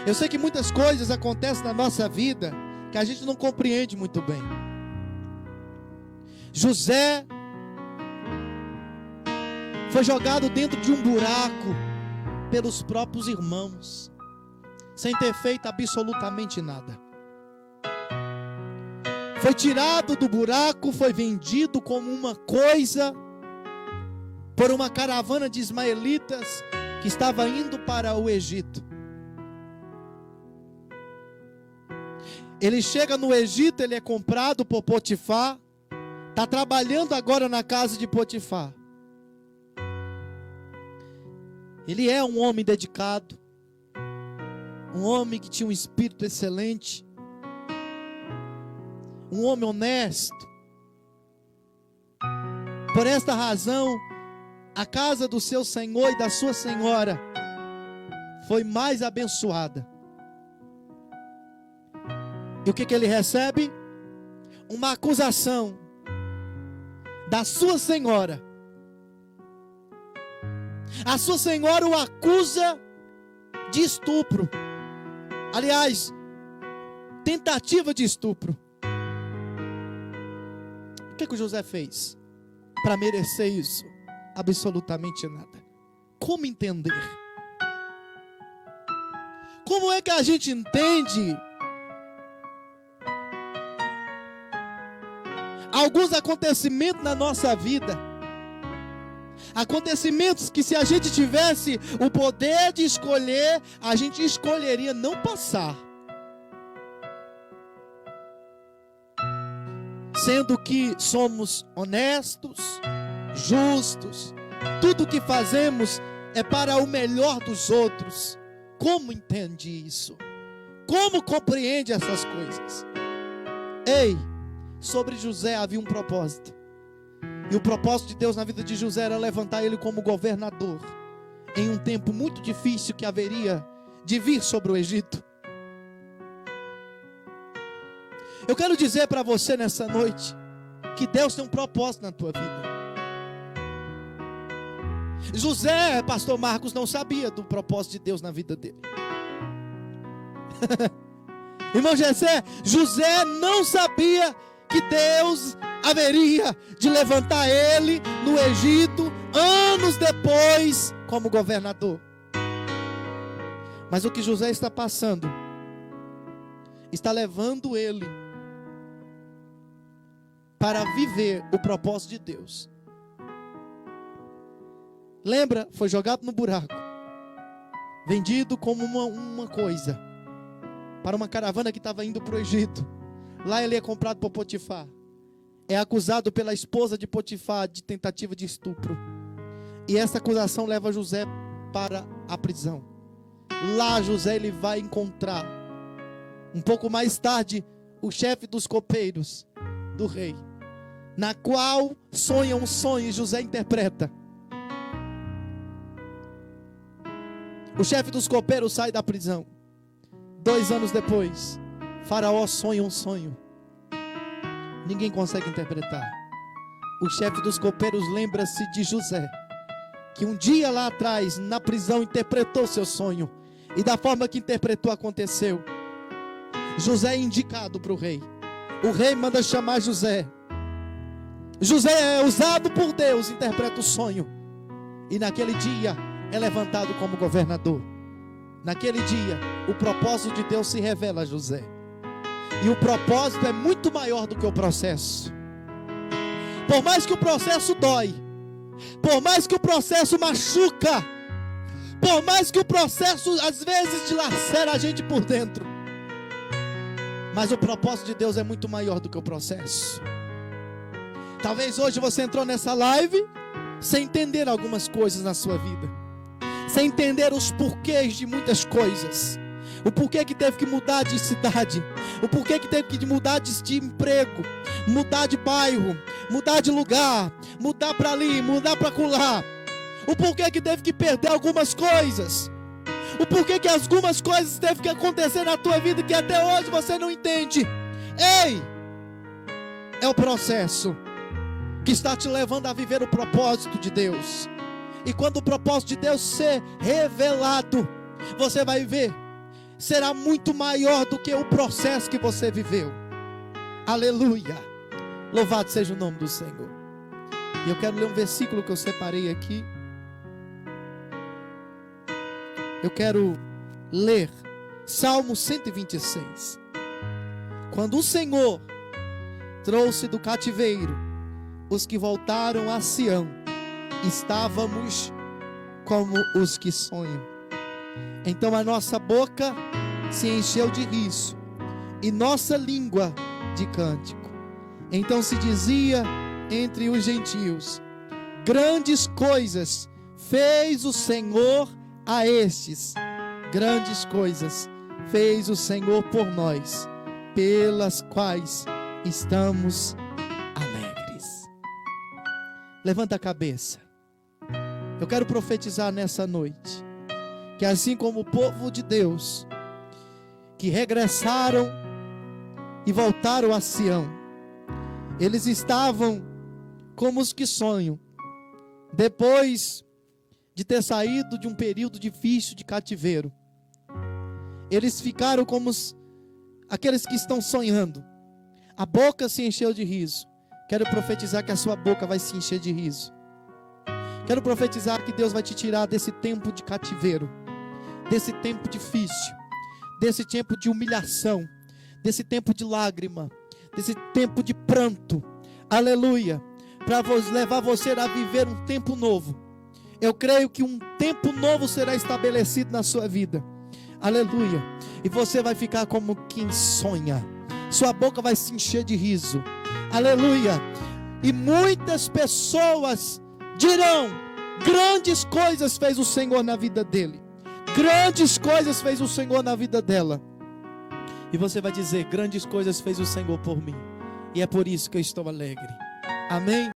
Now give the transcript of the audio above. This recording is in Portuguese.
Eu sei que muitas coisas acontecem na nossa vida que a gente não compreende muito bem. José foi jogado dentro de um buraco pelos próprios irmãos, sem ter feito absolutamente nada. Foi tirado do buraco, foi vendido como uma coisa por uma caravana de ismaelitas que estava indo para o Egito. Ele chega no Egito, ele é comprado por Potifar, está trabalhando agora na casa de Potifar. Ele é um homem dedicado, um homem que tinha um espírito excelente, um homem honesto. Por esta razão, a casa do seu senhor e da sua senhora foi mais abençoada. E o que ele recebe? Uma acusação da sua senhora. A sua senhora o acusa de estupro. Aliás, tentativa de estupro. O que o José fez para merecer isso? Absolutamente nada. Como entender? Como é que a gente entende alguns acontecimentos na nossa vida? Acontecimentos que, se a gente tivesse o poder de escolher, a gente escolheria não passar. Sendo que somos honestos, justos, tudo que fazemos é para o melhor dos outros. Como entende isso? Como compreende essas coisas? Ei, sobre José havia um propósito. E o propósito de Deus na vida de José era levantar ele como governador em um tempo muito difícil que haveria de vir sobre o Egito. Eu quero dizer para você nessa noite que Deus tem um propósito na tua vida. José, pastor Marcos, não sabia do propósito de Deus na vida dele. Irmão José não sabia que Deus haveria de levantar ele no Egito anos depois como governador. Mas o que José está passando está levando ele para viver o propósito de Deus. Lembra? Foi jogado no buraco, vendido como uma coisa para uma caravana que estava indo para o Egito. Lá ele é comprado por Potifar. É acusado pela esposa de Potifar de tentativa de estupro. E essa acusação leva José para a prisão. Lá José ele vai encontrar, um pouco mais tarde, o chefe dos copeiros do rei, na qual sonha um sonho e José interpreta. O chefe dos copeiros sai da prisão. 2 anos depois, Faraó sonha um sonho. Ninguém consegue interpretar. O chefe dos copeiros lembra-se de José, que um dia lá atrás, na prisão, interpretou seu sonho. E da forma que interpretou, aconteceu. José é indicado para o rei. O rei manda chamar José. José é usado por Deus, interpreta o sonho. E naquele dia é levantado como governador. Naquele dia, o propósito de Deus se revela a José. E o propósito é muito maior do que o processo. Por mais que o processo dói, por mais que o processo machuca, por mais que o processo às vezes dilacera a gente por dentro, mas o propósito de Deus é muito maior do que o processo. Talvez hoje você entrou nessa live sem entender algumas coisas na sua vida, sem entender os porquês de muitas coisas. O porquê que teve que mudar de cidade, o porquê que teve que mudar de emprego, mudar de bairro, mudar de lugar, mudar para ali, mudar para acolá. O porquê que teve que perder algumas coisas, o porquê que algumas coisas teve que acontecer na tua vida que até hoje você não entende. Ei, é o processo que está te levando a viver o propósito de Deus. E quando o propósito de Deus ser revelado, você vai ver. será muito maior do que o processo que você viveu. Aleluia. Louvado seja o nome do Senhor. E eu quero ler um versículo que eu separei aqui. Eu quero ler Salmo 126. Quando o Senhor trouxe do cativeiro os que voltaram a Sião, estávamos como os que sonham. Então a nossa boca se encheu de riso e nossa língua de cântico. Então se dizia entre os gentios: grandes coisas fez o Senhor a estes. Grandes coisas fez o Senhor por nós, pelas quais estamos alegres. Levanta a cabeça. Eu quero profetizar nessa noite que assim como o povo de Deus que regressaram e voltaram a Sião, eles estavam como os que sonham, depois de ter saído de um período difícil de cativeiro. Eles ficaram como aqueles que estão sonhando. A boca se encheu de riso. Quero profetizar que a sua boca vai se encher de riso. Quero profetizar que Deus vai te tirar desse tempo de cativeiro, desse tempo difícil, desse tempo de humilhação, desse tempo de lágrima, desse tempo de pranto. Aleluia. Para levar você a viver um tempo novo. Eu creio que um tempo novo será estabelecido na sua vida. Aleluia. E você vai ficar como quem sonha. Sua boca vai se encher de riso. Aleluia. E muitas pessoas dirão: grandes coisas fez o Senhor na vida dele. Grandes coisas fez o Senhor na vida dela. E você vai dizer: grandes coisas fez o Senhor por mim. E é por isso que eu estou alegre. Amém.